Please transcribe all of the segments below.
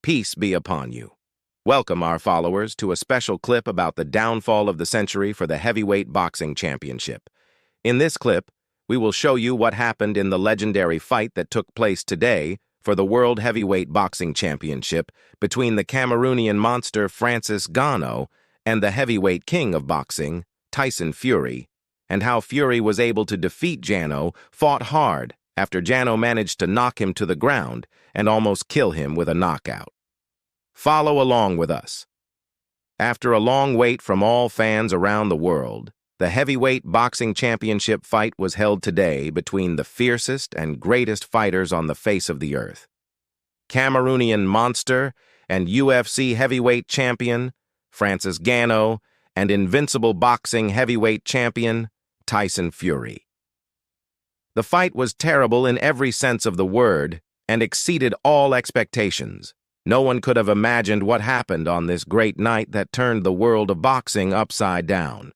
Peace be upon you. Welcome, our followers, to a special clip about the downfall of the century for the heavyweight boxing championship. In this clip, we will show you what happened in the legendary fight that took place today for the World Heavyweight Boxing Championship between the Cameroonian monster francisngannou and the heavyweight king of boxing, Tyson Fury, and how Fury was able to defeat Ngannou, fought hard after Ngannou managed to knock him to the ground and almost kill him with a knockout. Follow along with us. After a long wait from all fans around the world, the heavyweight boxing championship fight was held today between the fiercest and greatest fighters on the face of the earth. Cameroonian monster and UFC heavyweight champion, francisngannou, and invincible boxing heavyweight champion, Tyson Fury. The fight was terrible in every sense of the word and exceeded all expectations. No one could have imagined what happened on this great night that turned the world of boxing upside down.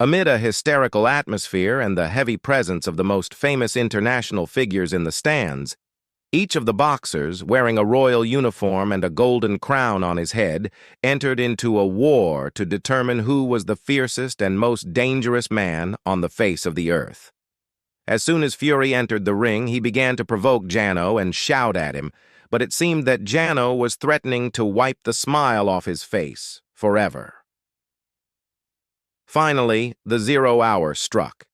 Amid a hysterical atmosphere and the heavy presence of the most famous international figures in the stands, each of the boxers, wearing a royal uniform and a golden crown on his head, entered into a war to determine who was the fiercest and most dangerous man on the face of the earth. As soon as Fury entered the ring, he began to provoke Ngannou and shout at him, but it seemed that Ngannou was threatening to wipe the smile off his face forever. Finally, the 0 hour struck.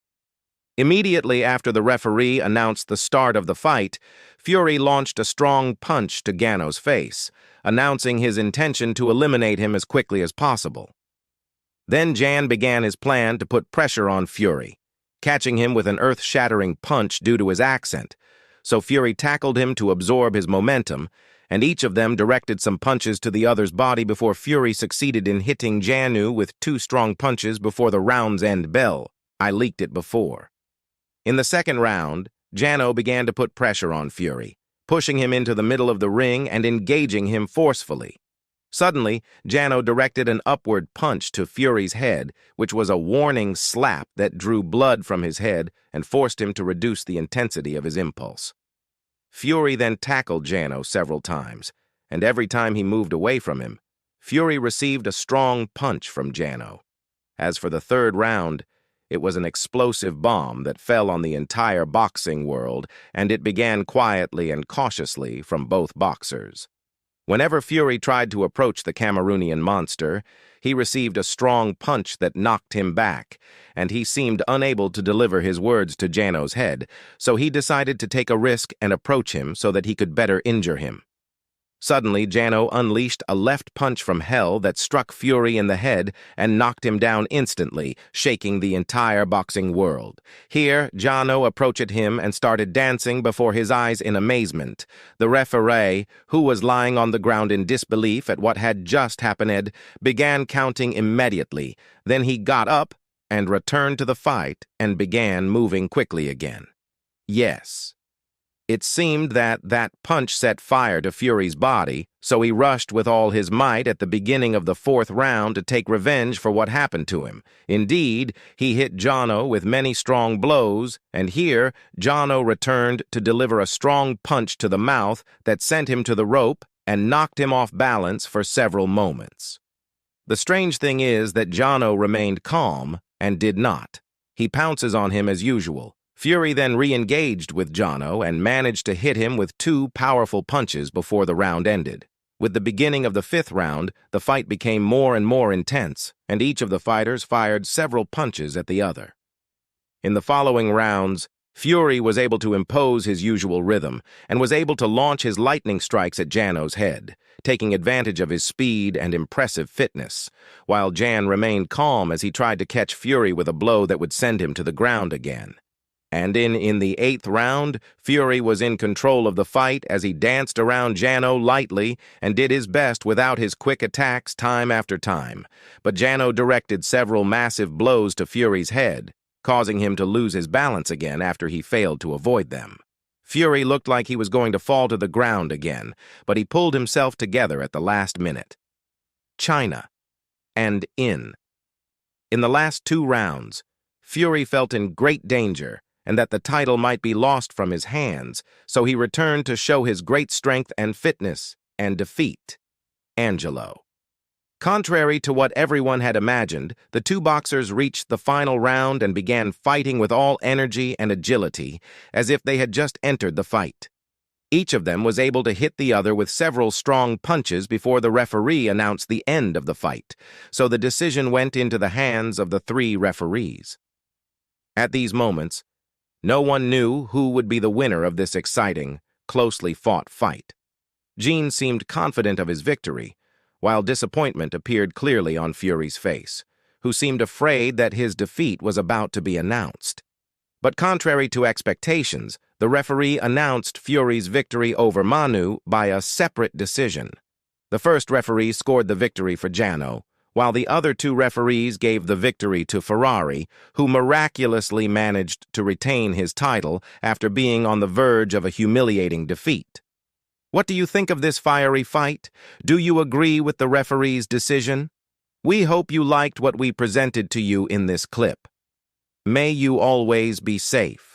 Immediately after the referee announced the start of the fight, Fury launched a strong punch to Ngannou's face, announcing his intention to eliminate him as quickly as possible. Then Ngannou began his plan to put pressure on Fury, catching him with an earth-shattering punch due to his accent, so Fury tackled him to absorb his momentum, and each of them directed some punches to the other's body before Fury succeeded in hitting Ngannou with 2 strong punches before the round's end bell. I leaked it before. In the second round, Ngannou began to put pressure on Fury, pushing him into the middle of the ring and engaging him forcefully. Suddenly, Ngannou directed an upward punch to Fury's head, which was a warning slap that drew blood from his head and forced him to reduce the intensity of his impulse. Fury then tackled Ngannou several times, and every time he moved away from him, Fury received a strong punch from Ngannou. As for the third round, it was an explosive bomb that fell on the entire boxing world, and it began quietly and cautiously from both boxers. Whenever Fury tried to approach the Cameroonian monster, he received a strong punch that knocked him back, and he seemed unable to deliver his words to Ngannou's head, so he decided to take a risk and approach him so that he could better injure him. Suddenly, Ngannou unleashed a left punch from hell that struck Fury in the head and knocked him down instantly, shaking the entire boxing world. Here, Ngannou approached him and started dancing before his eyes in amazement. The referee, who was lying on the ground in disbelief at what had just happened, began counting immediately. Then he got up and returned to the fight and began moving quickly again. Yes. It seemed that punch set fire to Fury's body, so he rushed with all his might at the beginning of the 4th round to take revenge for what happened to him. Indeed, he hit Ngannou with many strong blows, and here Ngannou returned to deliver a strong punch to the mouth that sent him to the rope and knocked him off balance for several moments. The strange thing is that Ngannou remained calm and did not. He pounces on him as usual. Fury then re-engaged with Ngannou and managed to hit him with 2 powerful punches before the round ended. With the beginning of the 5th round, the fight became more and more intense, and each of the fighters fired several punches at the other. In the following rounds, Fury was able to impose his usual rhythm and was able to launch his lightning strikes at Ngannou's head, taking advantage of his speed and impressive fitness, while Ngannou remained calm as he tried to catch Fury with a blow that would send him to the ground again. And in the 8th round, Fury was in control of the fight as he danced around Ngannou lightly and did his best without his quick attacks time after time. But Ngannou directed several massive blows to Fury's head, causing him to lose his balance again after he failed to avoid them. Fury looked like he was going to fall to the ground again, but he pulled himself together at the last minute. China. And in the last 2 rounds, Fury felt in great danger and that the title might be lost from his hands, so he returned to show his great strength and fitness, and defeat. Angelo. Contrary to what everyone had imagined, the two boxers reached the final round and began fighting with all energy and agility, as if they had just entered the fight. Each of them was able to hit the other with several strong punches before the referee announced the end of the fight, so the decision went into the hands of the three referees. At these moments, no one knew who would be the winner of this exciting, closely fought fight. Gene seemed confident of his victory, while disappointment appeared clearly on Fury's face, who seemed afraid that his defeat was about to be announced. But contrary to expectations, the referee announced Fury's victory over Ngannou by a separate decision. The first referee scored the victory for Ngannou, while the other two referees gave the victory to Fury, who miraculously managed to retain his title after being on the verge of a humiliating defeat. What do you think of this fiery fight? Do you agree with the referee's decision? We hope you liked what we presented to you in this clip. May you always be safe.